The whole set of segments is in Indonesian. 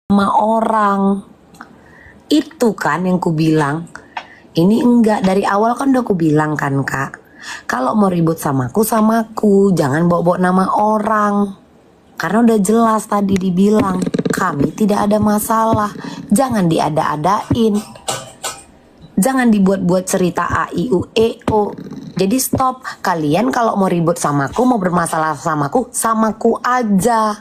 sama orang. Itu kan yang ku bilang. Ini enggak, dari awal kan udah ku bilang kan kak, kalau mau ribut samaku, jangan bawa-bawa nama orang. Karena udah jelas tadi dibilang, kami tidak ada masalah. Jangan diada-adain. Jangan dibuat-buat cerita A, I, U, E, O. Jadi stop. Kalian kalau mau ribut samaku, mau bermasalah samaku aja.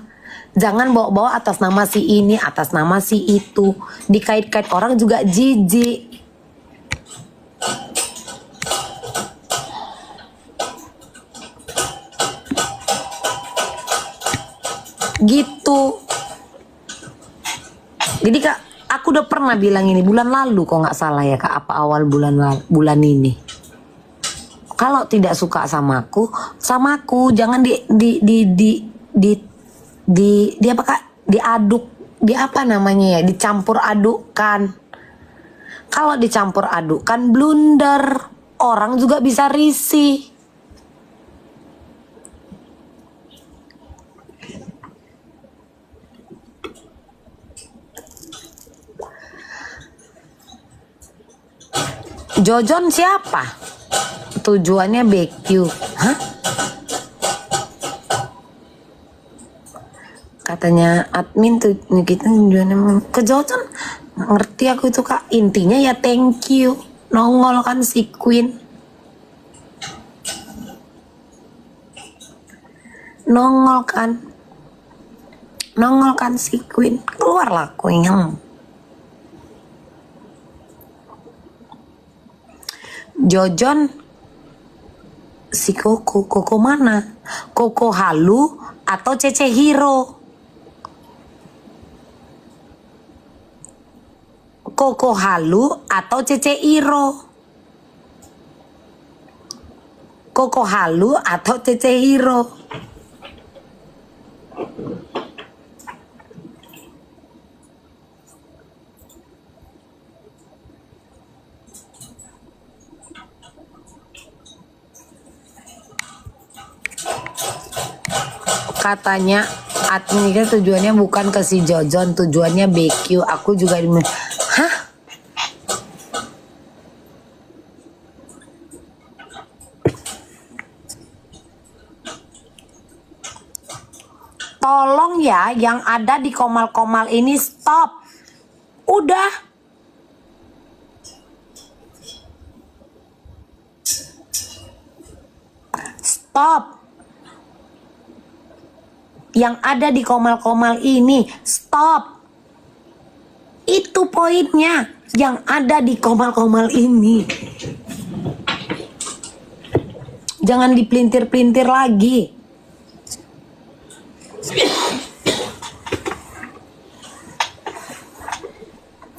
Jangan bawa-bawa atas nama si ini, atas nama si itu. Dikait-kait orang juga jijik. Gitu. Jadi kak, aku udah pernah bilang ini bulan lalu kok nggak salah ya kak, apa awal bulan ini. Kalau tidak suka samaku, jangan di apa kak, diaduk, di apa namanya ya, dicampur adukkan. Kalau dicampur adukkan blunder, orang juga bisa risih. Jojon siapa? Tujuannya BQ. Hah? Katanya admin tuh kita tujuannya ke Jojon. Ngerti aku itu kak. Intinya ya thank you. Nongol kan si Queen. Nongol kan si Queen. Keluarlah Queen. Jojon si Koko mana? Koko Halu atau Cece Hiro? Koko Halu atau Cece Hiro? Koko Halu atau Cece Hiro? Katanya admin kan tujuannya bukan ke si Jojon, tujuannya BQ. Aku juga hah? Tolong ya yang ada di komal-komal ini stop. Udah. Stop. Yang ada di komal-komal ini stop. Itu poinnya. Yang ada di komal-komal ini. Jangan dipelintir-pelintir lagi.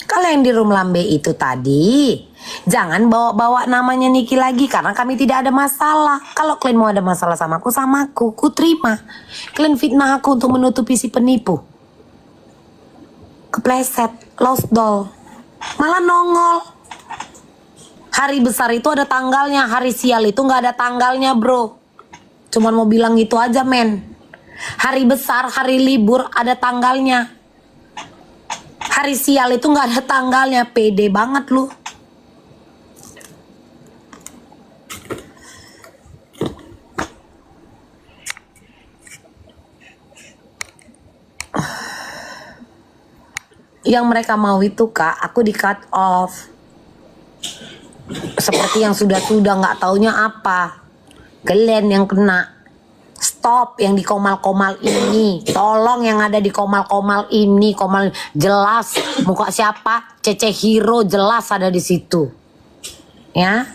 Kalau yang di room lambe itu tadi, jangan bawa-bawa namanya Niki lagi karena kami tidak ada masalah. Kalau kalian mau ada masalah sama aku, ku terima. Kalian fitnah aku untuk menutupi si penipu. Kepleset, lost doll. Malah nongol. Hari besar itu ada tanggalnya, hari sial itu nggak ada tanggalnya bro. Cuman mau bilang gitu aja men. Hari besar, hari libur ada tanggalnya. Hari sial itu nggak ada tanggalnya, pede banget lu. Yang mereka mau itu kak, aku di cut off. Seperti yang sudah-sudah nggak taunya apa. Glenn yang kena. Stop yang di komal-komal ini. Tolong yang ada di komal-komal ini. Komal jelas muka siapa? Cece Hiro jelas ada di situ. Ya.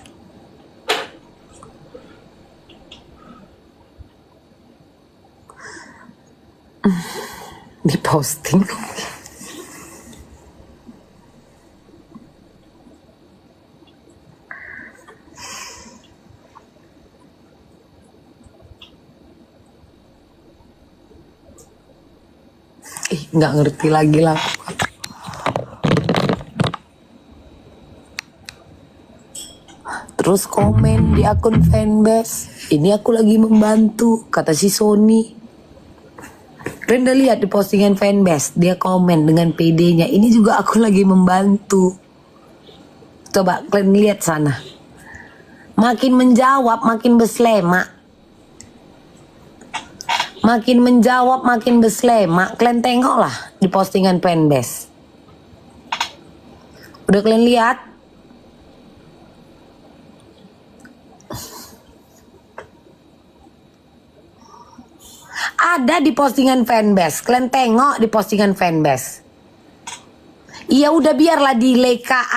Di posting. Nggak ngerti lagi lah. Terus komen di akun fanbase, ini aku lagi membantu, kata si Sony. Kalian udah lihat di postingan fanbase, dia komen dengan PD-nya. Ini juga aku lagi membantu. Coba kalian lihat sana. Makin menjawab, makin beslema. Makin menjawab, makin beslema. Kalian tengoklah di postingan fanbase. Udah kalian lihat? Ada di postingan fanbase. Kalian tengok di postingan fanbase. Iya udah biarlah delay Kak.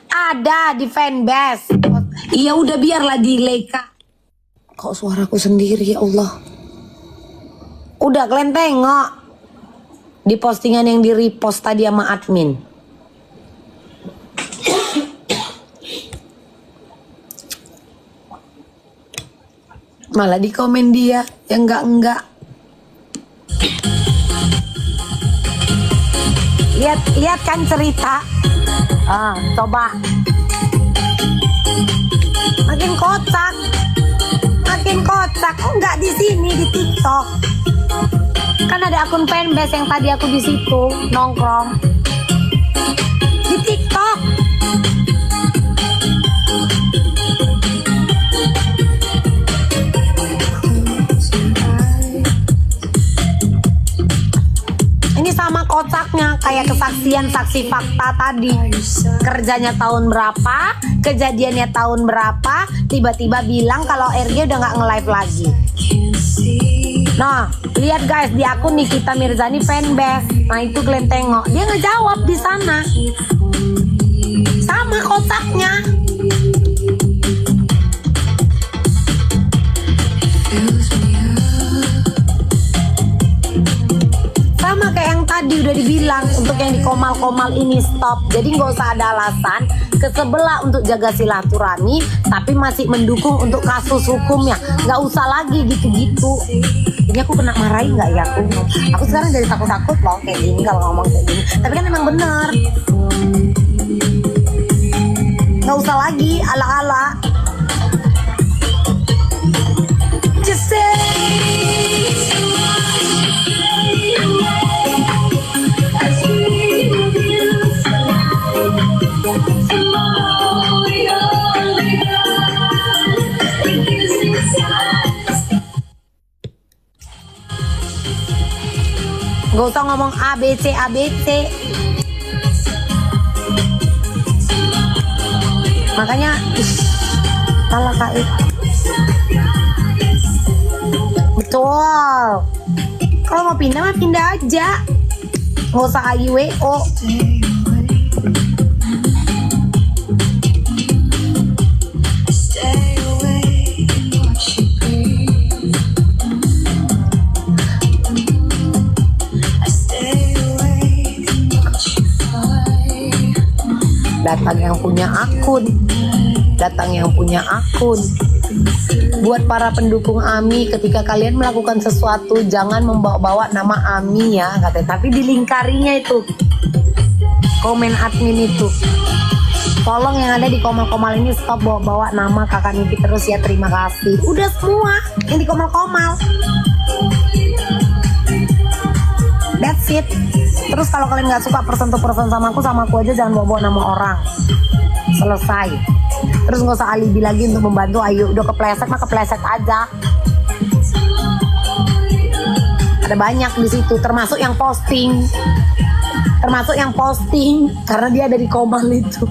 Ada di fanbase. Iya udah biarlah delay Kak. Kok suaraku sendiri ya Allah. Udah kalian tengok di postingan yang di repost tadi sama admin. Malah di komen dia yang enggak. Lihat kan cerita. Coba. Makin kocak. Oh enggak di sini di TikTok. Kan ada akun fanbase yang tadi aku di situ nongkrong. Di TikTok. Sama kocaknya kayak kesaksian saksi fakta tadi. Kerjanya tahun berapa, kejadiannya tahun berapa, tiba-tiba bilang kalau RG udah nggak nge-live lagi. Nah, lihat guys di akun Nikita Mirzani fanbase. Nah itu kalian tengok, dia ngejawab di sana. Sama kocaknya. Sama kayak yang tadi udah dibilang, untuk yang di komal-komal ini stop. Jadi nggak usah ada alasan ke sebelah untuk jaga silaturahmi, tapi masih mendukung untuk kasus hukumnya. Nggak usah lagi gitu-gitu. Ini aku kena marahin nggak ya aku? Aku sekarang jadi takut-takut loh kayak gini kalau ngomong kayak gini. Tapi kan emang bener. Nggak usah lagi ala-ala. Just say gak usah ngomong ABC. Makanya salah kali. Betul. Kalau mau pindah mah pindah aja. Gak usah AIWO. Datang yang punya akun. Buat para pendukung AMI, ketika kalian melakukan sesuatu jangan membawa-bawa nama AMI ya katanya, tapi dilingkarinya itu komen admin itu. Tolong yang ada di komal-komal ini stop bawa-bawa nama kakak Niki terus ya, terima kasih. Udah semua yang di komal-komal. That's it. Terus kalau kalian nggak suka person to person sama aku aja, jangan bawa-bawa nama orang. Selesai. Terus nggak usah alibi lagi untuk membantu. Ayo udah kepleset mah kepleset aja. Ada banyak di situ, termasuk yang posting. Karena dia ada di komal itu.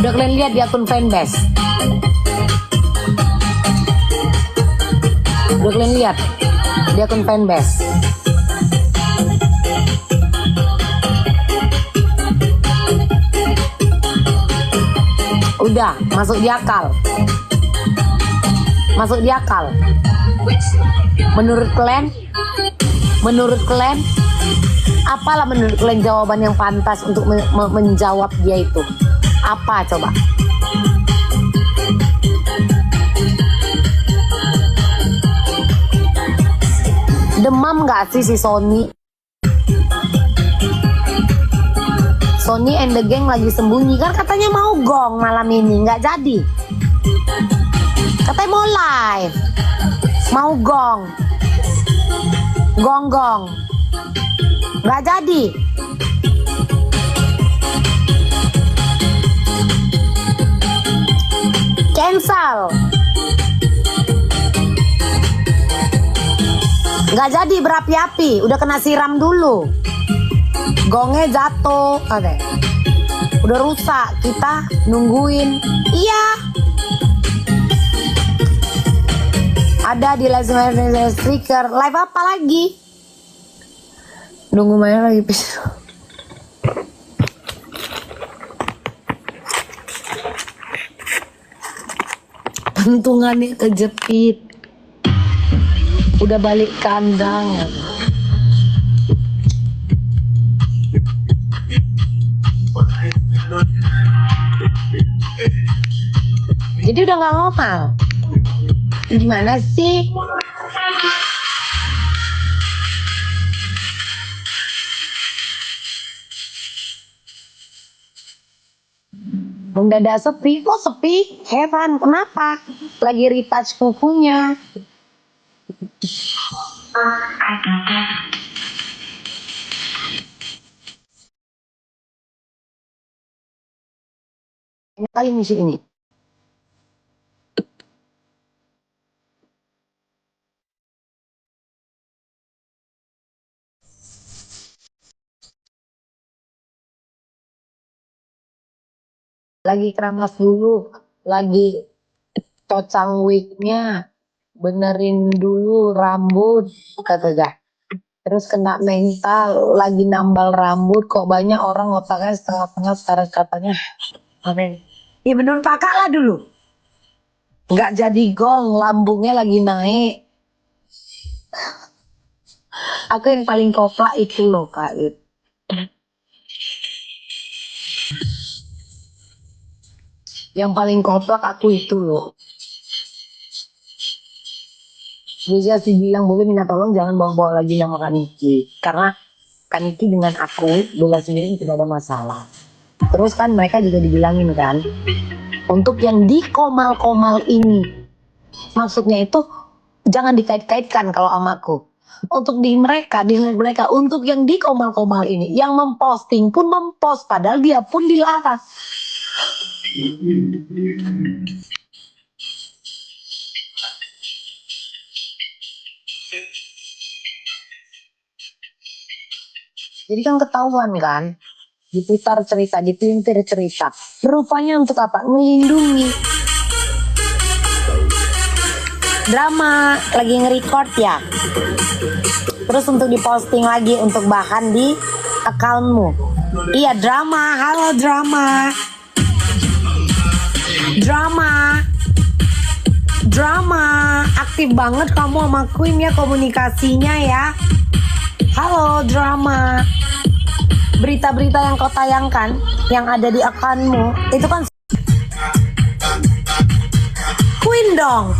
Udah kalian lihat di akun fanbase. Udah kalian lihat di akun fanbase. Udah masuk di akal. Menurut kalian apalah menurut kalian jawaban yang pantas untuk menjawab dia itu? Apa coba? Demam gak sih si Sony? Sony and the gang lagi sembunyi kan, katanya mau gong malam ini, nggak jadi. Katanya mau live, mau gong, gong, nggak jadi. Cancel. Nggak jadi berapi-api, udah kena siram dulu. Gongnya jatuh, katanya. Udah rusak, kita nungguin. Iya. Ada di live speaker. Live apa lagi? Nunggu main lagi. Pentungannya kejepit. Udah balik kandang. Jadi udah gak normal. Gimana sih? Mendadak sepi, kok sepi? Heran, kenapa? Lagi retouch kukunya. Ini kali misi ini. Lagi keramas dulu, lagi cocang wignya, benerin dulu rambut, kata. Terus kena mental, lagi nambal rambut, kok banyak orang otaknya setengah-setengah, sekarang katanya. Amin. Iya bener pakak lah dulu. Nggak jadi gong, lambungnya lagi naik. Aku yang paling koplak itu loh Kak. Yang paling koplak aku itu loh. Bisa sih bilang mungkin minta tolong jangan bawa-bawa lagi nama Kaniki. Karena Kaniki dengan aku, Bella sendiri tidak ada masalah. Terus kan mereka juga dibilangin kan, untuk yang di komal-komal ini, maksudnya itu jangan dikait-kaitkan kalau sama aku. Untuk di mereka, untuk yang di komal-komal ini, yang memposting pun mempost, padahal dia pun dilarang. Jadi kan ketahuan kan, diputar cerita, dipelintir cerita. Rupanya untuk apa? Melindungi. Drama lagi nge-record ya. Terus untuk diposting lagi untuk bahan di accountmu. Iya drama, halo drama. Drama, aktif banget kamu sama Queen ya komunikasinya ya. Halo drama. Berita-berita yang kau tayangkan yang ada di akunmu itu kan Queen dong.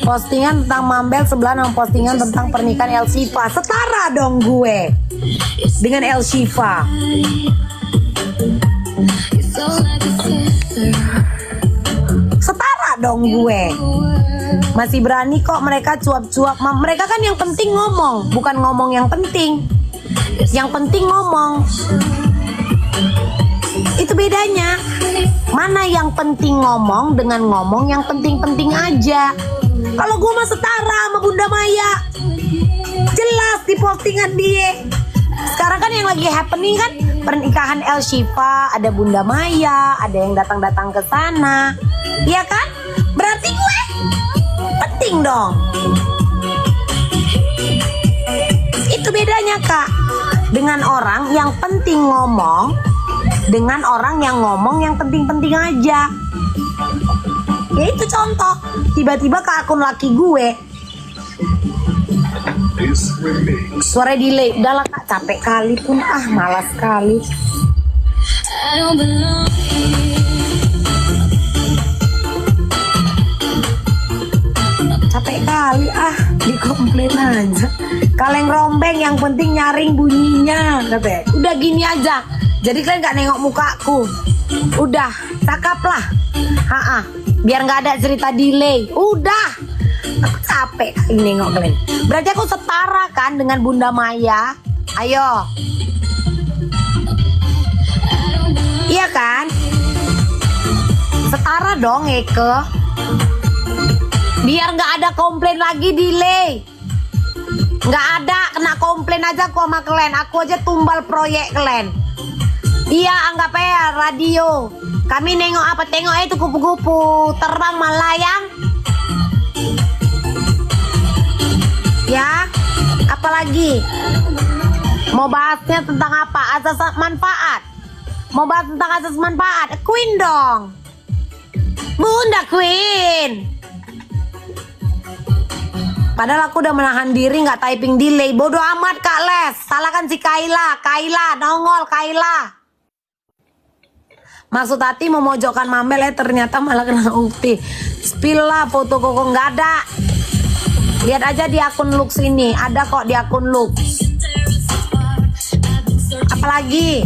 Postingan tentang Mambel sebelah sama postingan tentang pernikahan El Shifa. Setara dong gue dengan El Shifa. Setara dong gue. Masih berani kok mereka cuap-cuap. Mereka kan yang penting ngomong, bukan ngomong yang penting. Yang penting ngomong. Itu bedanya. Mana yang penting ngomong dengan ngomong yang penting-penting aja. Kalau gue mah setara sama Bunda Maya. Jelas di postingan dia. Sekarang kan yang lagi happening kan pernikahan El Shifa, ada Bunda Maya, ada yang datang-datang ke sana. Iya kan? Berarti gue penting dong. Itu bedanya Kak. Dengan orang yang penting ngomong, dengan orang yang ngomong yang penting-penting aja. Ya itu contoh. Tiba-tiba ke akun laki gue suara delay. Udah lah Kak, capek kali pun malas kali. Capek kali dikomplain aja. Kaleng rombeng yang penting nyaring bunyinya katanya. Udah gini aja. Jadi kalian gak nengok mukaku. Udah, cakap lah. Biar gak ada cerita delay. Udah. Aku capek ini nengok kalian. Berarti aku setara kan dengan Bunda Maya. Ayo. Iya kan? Setara dong Eke. Biar gak ada komplain lagi delay. Gak ada, kena komplain aja aku sama kalian. Aku aja tumbal proyek kalian. Iya, anggap aja radio. Kami nengok apa? Tengok itu kupu-kupu terbang melayang. Ya, apalagi? Mau bahasnya tentang apa? Asas manfaat. Mau bahas tentang asas manfaat? Queen dong. Bunda Queen. Padahal aku udah menahan diri nggak typing delay. Bodoh amat Kak Les. Salahkan si Kaila. Kaila, nongol Kaila. Maksud hati memojokkan Mamel ternyata malah kena ukti. Spill lah foto koko nggak ada. Lihat aja di akun Lux ini. Ada kok di akun Lux. Apalagi?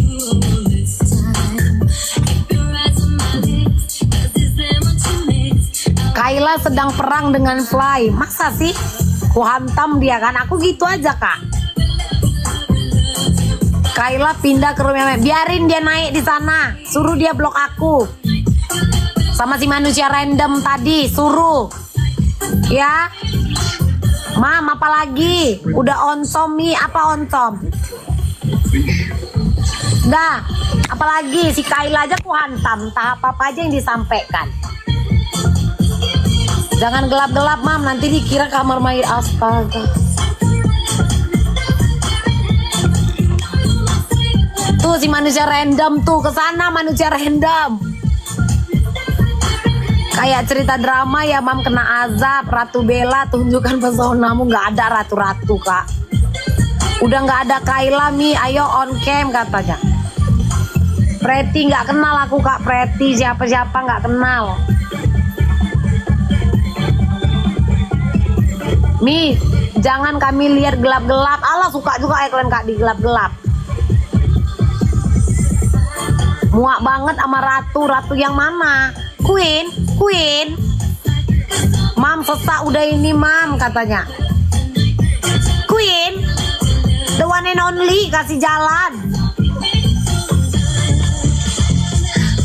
Kaila sedang perang dengan Fly. Masa sih? Ku hantam dia kan. Aku gitu aja Kak. Kaila pindah ke rumah. Biarin dia naik di sana. Suruh dia blok aku. Sama si manusia random tadi. Suruh. Ya. Mam, apalagi? Udah onsom nih. Apa onsom? Dah. Apalagi? Si Kaila aja ku hantam. Entah apa-apa aja yang disampaikan. Jangan gelap-gelap Mam, nanti dikira kamar mayat. Astaga. Tuh si manusia random tuh, kesana manusia random. Kayak cerita drama ya Mam, kena azab. Ratu Bella tunjukkan pesonamu. Gak ada ratu-ratu Kak. Udah gak ada Kaila Mi, ayo on cam katanya. Preti gak kenal aku Kak. Preti siapa-siapa gak kenal. Mi, jangan kami lihat gelap-gelap. Allah suka juga ya kalian Kak di gelap-gelap. Muak banget sama ratu. Ratu yang mana? Queen. Mam sesak udah ini Mam katanya. Queen, the one and only, kasih jalan.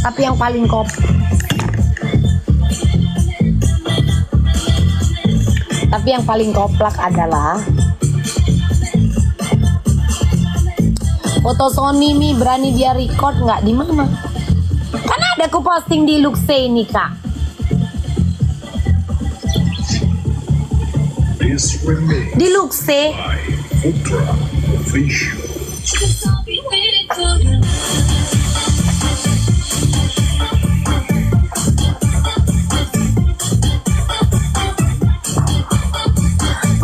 Tapi yang paling koplak adalah foto Sony Mi. Berani dia record nggak? Di mana? Kan ada aku posting di Luxe ini Kak. Di Luxe.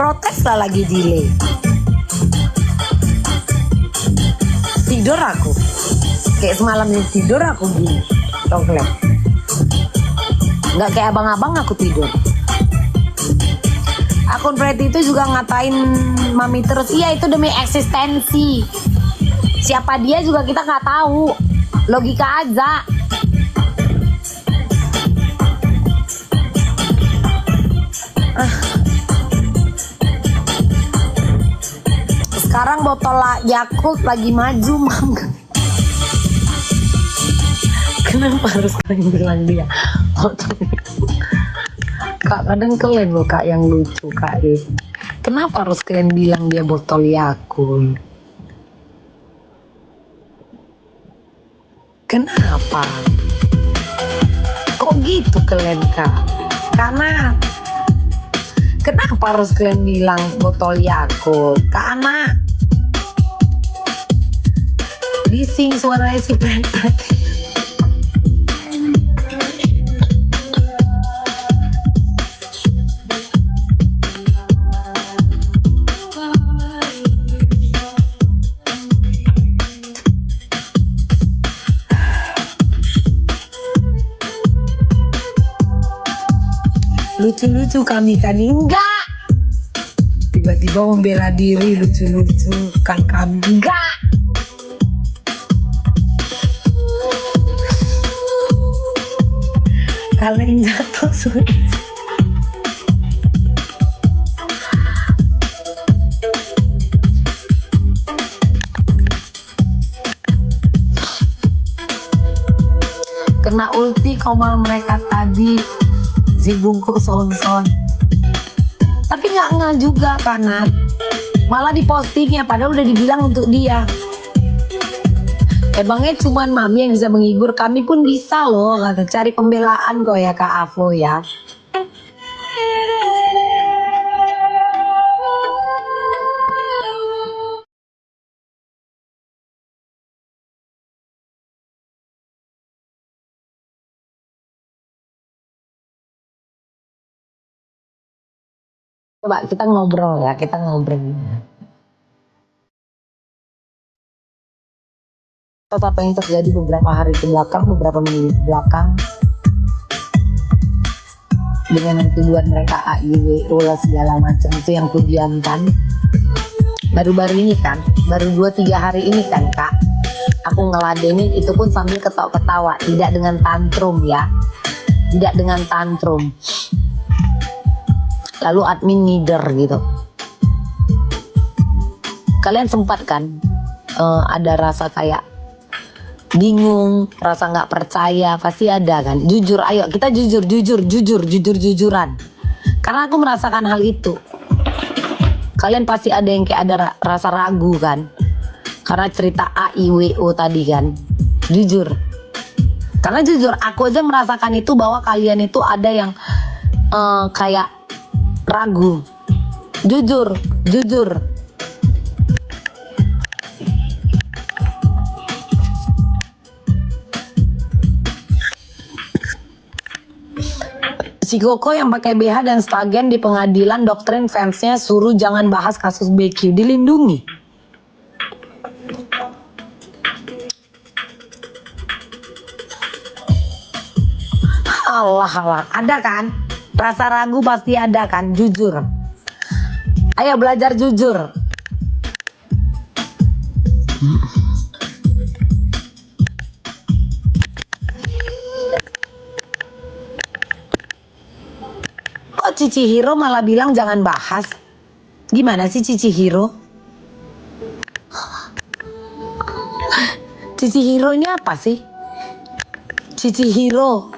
Protes lah lagi delay. Tidur aku. Kayak semalam ini tidur aku gini. Tongklek. Nggak kayak abang-abang aku tidur. Akun Preti itu juga ngatain Mami terus. Iya itu demi eksistensi. Siapa dia juga kita nggak tahu. Logika aja. Sekarang botol Yakult lagi maju Mam. Kenapa harus kalian bilang dia? Kak kadang kalian loh Kak yang lucu Kak. Kenapa harus kalian bilang dia botol Yakult? Kenapa? Kok gitu kalian Kak? Karena kenapa harus kalian bilang botol Yakult? Karena bising suaranya si Pret. lucu-lucu kami kan, enggak. Tiba-tiba membela diri, lucu-lucu kan kami, enggak. Kalian jatuh sulit. Kena ulti komal mereka tadi, si bungkus sonson. Tapi nggak juga karena malah dipostingnya padahal udah dibilang untuk dia. Emangnya cuman mami yang bisa menghibur, kami pun bisa loh, kata cari pembelaan kok ya Kak Avo ya. Coba kita ngobrol ya, kita ngobrol. Apa yang terjadi beberapa hari ke belakang, beberapa minggu ke belakang, dengan tujuan mereka AIWO lah segala macam itu yang kudiamkan. Baru-baru ini kan, baru 2-3 hari ini kan Kak, aku ngeladenin itu pun sambil ketawa-ketawa, tidak dengan tantrum ya, tidak dengan tantrum. Lalu admin ngider gitu. Kalian sempat kan ada rasa kayak bingung, rasa nggak percaya, pasti ada kan. Jujur, ayo kita jujuran. Karena aku merasakan hal itu. Kalian pasti ada yang kayak ada rasa ragu kan, karena cerita AIWO tadi kan. Jujur, karena jujur aku aja merasakan itu, bahwa kalian itu ada yang kayak ragu. Jujur. Si Koko yang pakai BH dan stagen di pengadilan, doktrin fansnya suruh jangan bahas kasus BQ, dilindungi. Allah, ada kan? Rasa ragu pasti ada kan? Jujur. Ayo belajar jujur. Kok Cici Hiro malah bilang jangan bahas? Gimana sih Cici Hiro? Cici Hiro ini apa sih? Cici Hiro.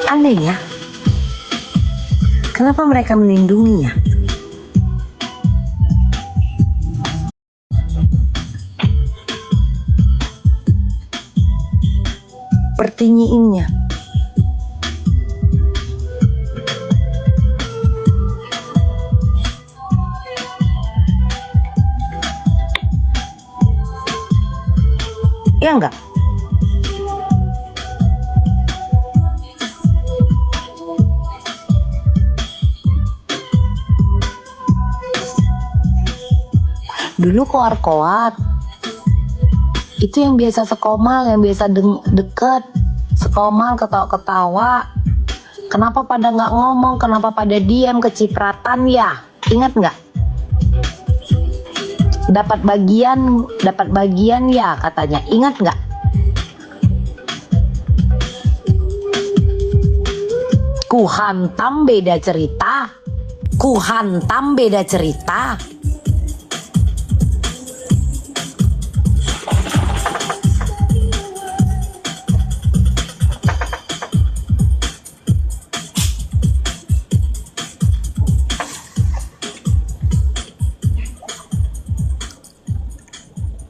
Aneh ya, kenapa mereka melindunginya? Pertinyiinnya. Ya enggak? Dulu koar-koar itu yang biasa sekomal, yang biasa deket sekomal, ketawa-ketawa. Kenapa pada nggak ngomong, kenapa pada diam, kecipratan ya? Ingat nggak? Dapat bagian ya katanya, ingat nggak? Kuhantam beda cerita.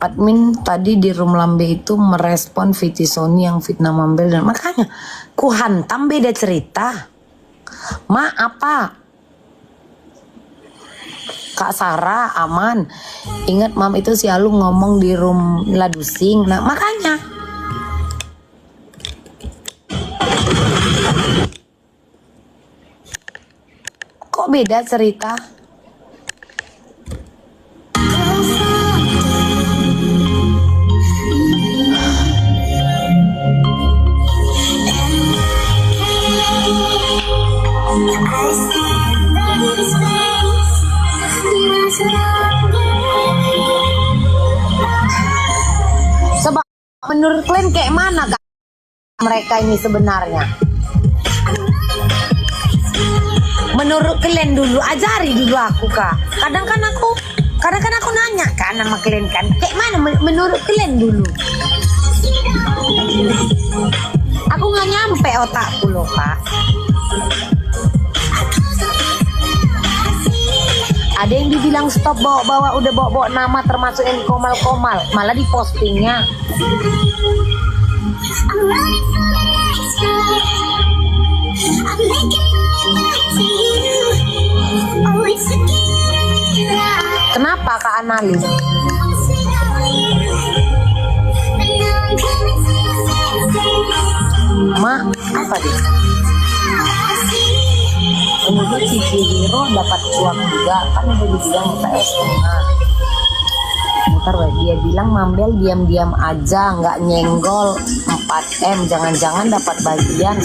admin tadi di room lambe itu merespon Viti Sony yang fitnah Mambel dan makanya ku hantam beda cerita. Ma apa? Kak Sarah aman. Ingat mam itu selalu ngomong di room ladusing. Nah makanya kok beda cerita? Sebab menurut kalian kayak mana kak mereka ini sebenarnya? Menurut kalian dulu, ajari dulu aku kak. Kadang kan aku nanya kan sama kalian kan, kayak mana menurut kalian dulu? Aku nggak nyampe otakku loh kak. Ada yang dibilang stop bawa-bawa, udah bawa-bawa nama termasuk yang komal-komal, malah di postingnya. Kenapa kak analis? Ma, apa dia? Kemudian si Hero dapat suap juga, kan udah dibilang PS setengah. Ntar dia bilang Mambel diam-diam aja, nggak nyenggol 4M, jangan-jangan dapat bagian.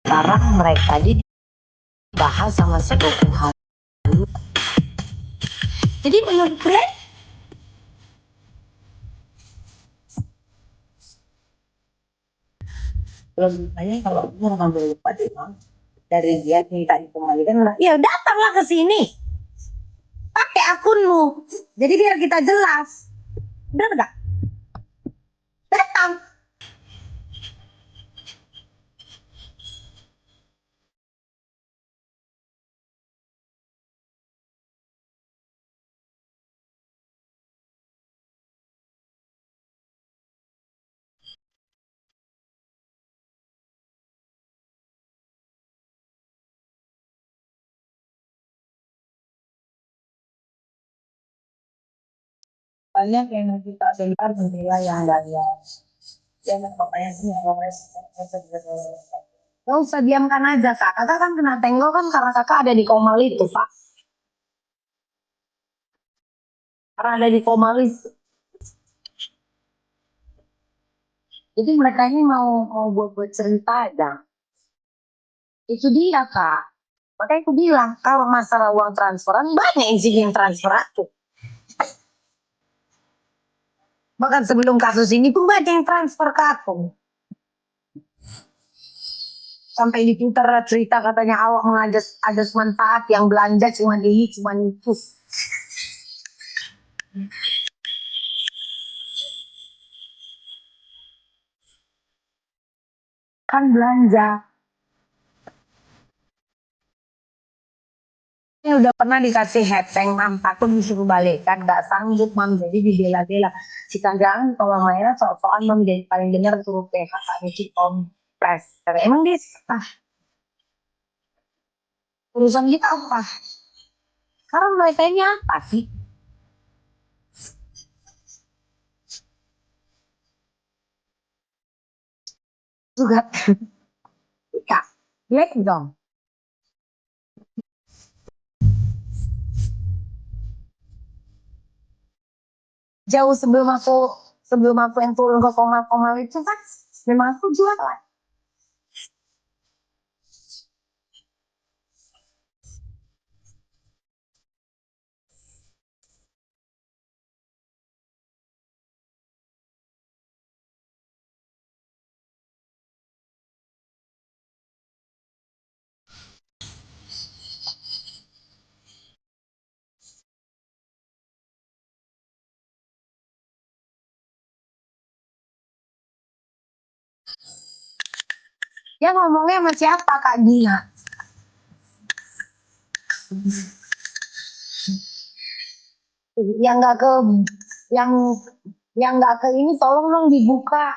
Sekarang mereka dibahas sama sepupu. Jadi menurut gue lebih banyak kalau gue ngambil lupa deh bang, dari dia minta dikembalikan, ya datanglah ke sini pakai akunmu, jadi biar kita jelas, udah enggak datang. Banyak yang kita dengar menilai yang jangan pokoknya sih nggak usah diamkan aja kak, kakak kan kena tenggol kan karena kakak ada di Komal itu pak, karena ada di Komal itu. Jadi mereka ini mau buat cerita aja. Itu dia kak. Makanya aku bilang kalau masalah uang transferan banyak yang transfer aku. Bahkan sebelum kasus ini pun banyak yang transfer ke aku. Sampai di Twitter cerita katanya awak ada manfaat yang belanja cuma itu. Kan belanja. Ini udah pernah dikasih headbang mam, aku disuruh balikan, gak sanggup mam, jadi dibela-bela. Si Kandang kalau mainnya soal-soal mam, jadi paling dengar suruh PHK nyuci kompres. Emang dia urusan kita apa? Sekarang mereka ini apa sih? Juga ya, lihat dong. Jauh sebelum aku yang turun ke Komal itu kan memang aku jualan. Dia ngomongnya sama siapa Kak Dia? Yang nggak ke yang nggak ke ini tolong dong dibuka.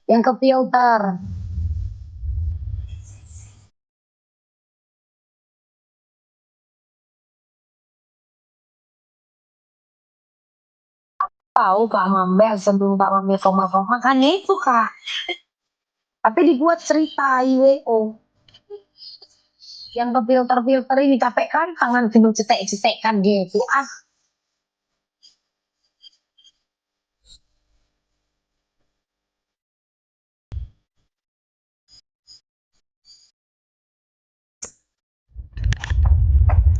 Yang ke filter. Tahu Pak Mambel sebelum Pak Mambel koma makanya itu Kak. Tapi dibuat cerita IWO. Yang ke filter ini capek kan tangan sibuk cetek kan gitu ah.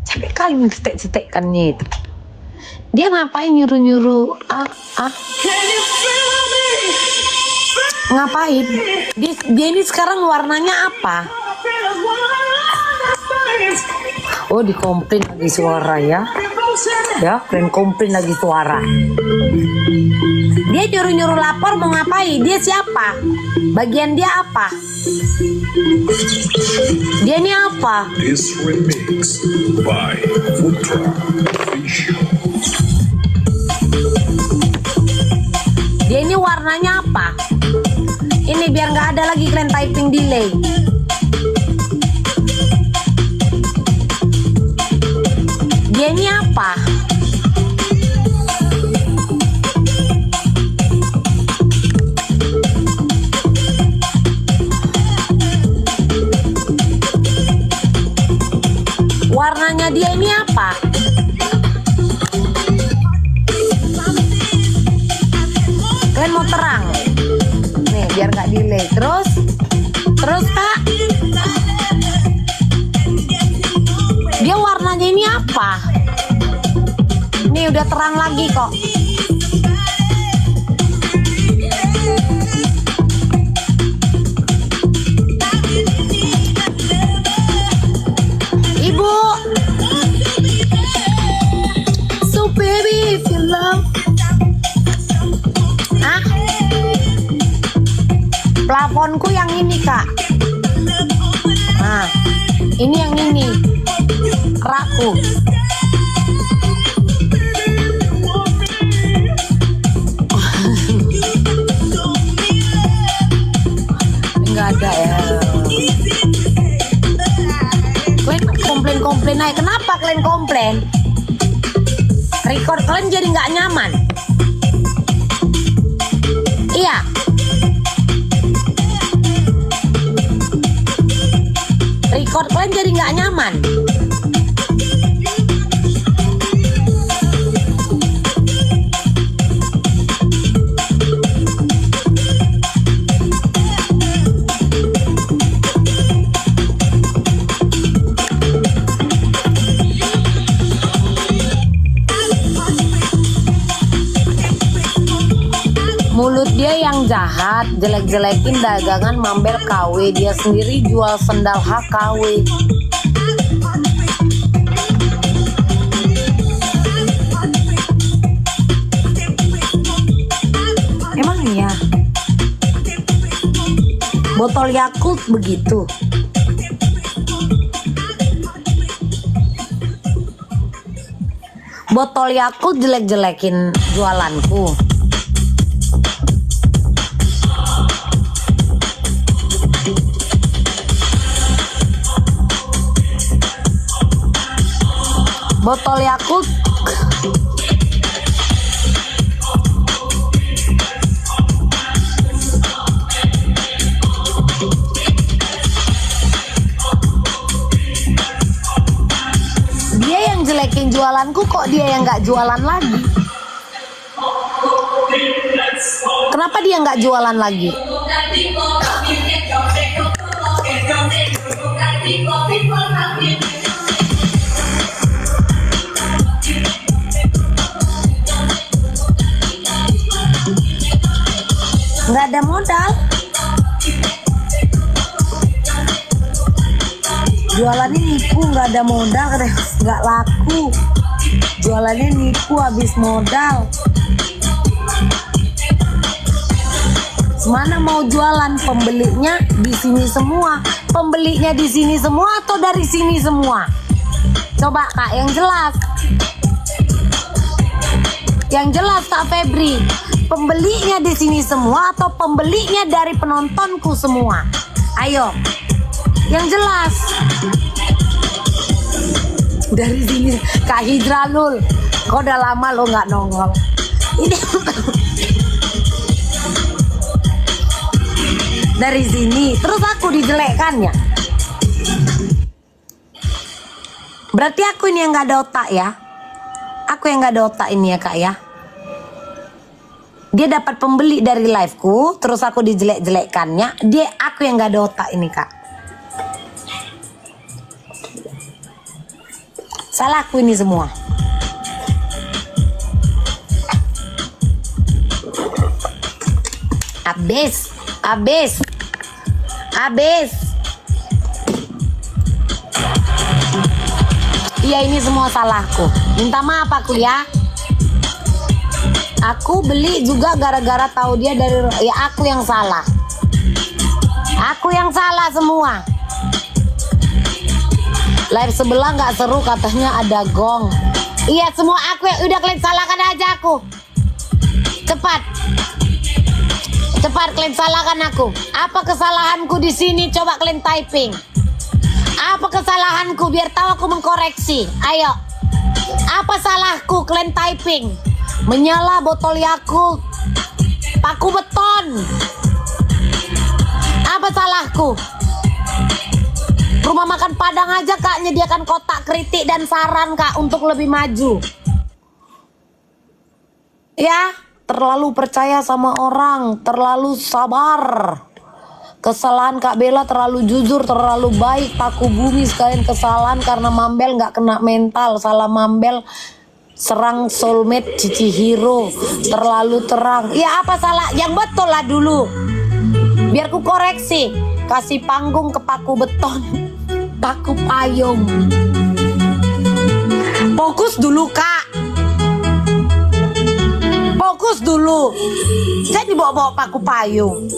Capek kali cetek-cetekannya itu. Dia ngapain nyuruh-nyuruh ngapain dia ini sekarang warnanya apa? Oh dikomplain lagi suara ya kalian komplain lagi suara. Dia nyuruh-nyuruh lapor mau ngapain? Dia siapa? Bagian dia apa? Dia ini apa? This remix by Putra Official. Dia ini warnanya apa? Ini biar nggak ada lagi kalian typing delay. Dia ini apa? Warnanya dia ini apa? Kalian mau terang? Nih biar nggak delay. Terus Kak, dia warnanya ini apa? Nih udah terang lagi kok. Ibu, so baby if you love. Plafonku yang ini Kak. Nah, ini yang ini. Rakku. Enggak ada ya. Kalian komplain aja. Kenapa kalian komplain? Record kalian jadi nggak nyaman. Iya. Record kalian jadi nggak nyaman. Mulut dia yang jahat, jelek-jelekin dagangan Mambel KW, dia sendiri jual sendal HKW. Emang iya? Botol Yakult begitu. Botol Yakult jelek-jelekin jualanku. Botol Yakult dia yang jelekin jualanku, kok dia yang nggak jualan lagi? Kenapa dia nggak jualan lagi? Nggak ada modal. Jualannya nipu, nggak ada modal, nggak laku. Jualannya nipu, habis modal. Mana mau jualan? Pembelinya di sini semua. Pembelinya di sini semua atau dari sini semua? Coba Kak yang jelas. Yang jelas Kak Febri, pembelinya di sini semua atau pembelinya dari penontonku semua? Ayo, yang jelas. Dari sini Kak Hidranul, kok udah lama lo nggak nongol. Ini dari sini, terus aku dijelekkannya. Berarti aku ini yang nggak ada otak ya? Aku yang nggak ada otak ini ya Kak ya? Dia dapat pembeli dari liveku, terus aku dijelek-jelekkannya. Aku yang nggak ada otak ini Kak. Salahku ini semua. Abis. Iya, ini semua salahku. Minta maaf aku ya. Aku beli juga gara-gara tahu dia dari, ya aku yang salah. Aku yang salah semua. Live sebelah nggak seru katanya ada gong. Iya, semua aku yang udah kalian salahkan aja aku. Cepat kalian salahkan aku. Apa kesalahanku di sini? Coba kalian typing. Apa kesalahanku biar tahu aku mengkoreksi. Ayo. Apa salahku? Kalian typing. Menyala botol Yakult, paku beton. Apa salahku? Rumah makan Padang aja Kak nyediakan kotak kritik dan saran Kak untuk lebih maju. Ya, terlalu percaya sama orang, terlalu sabar. Kesalahan Kak Bella terlalu jujur, terlalu baik. Paku bumi sekalian kesalahan karena Mambel nggak kena mental. Salah Mambel serang soulmate Cici Hero. Terlalu terang. Ya apa salah? Yang betul lah dulu. Biar ku koreksi. Kasih panggung ke paku beton. Paku payung. Fokus dulu Kak. Fokus dulu. Saya dibawa-bawa paku payung.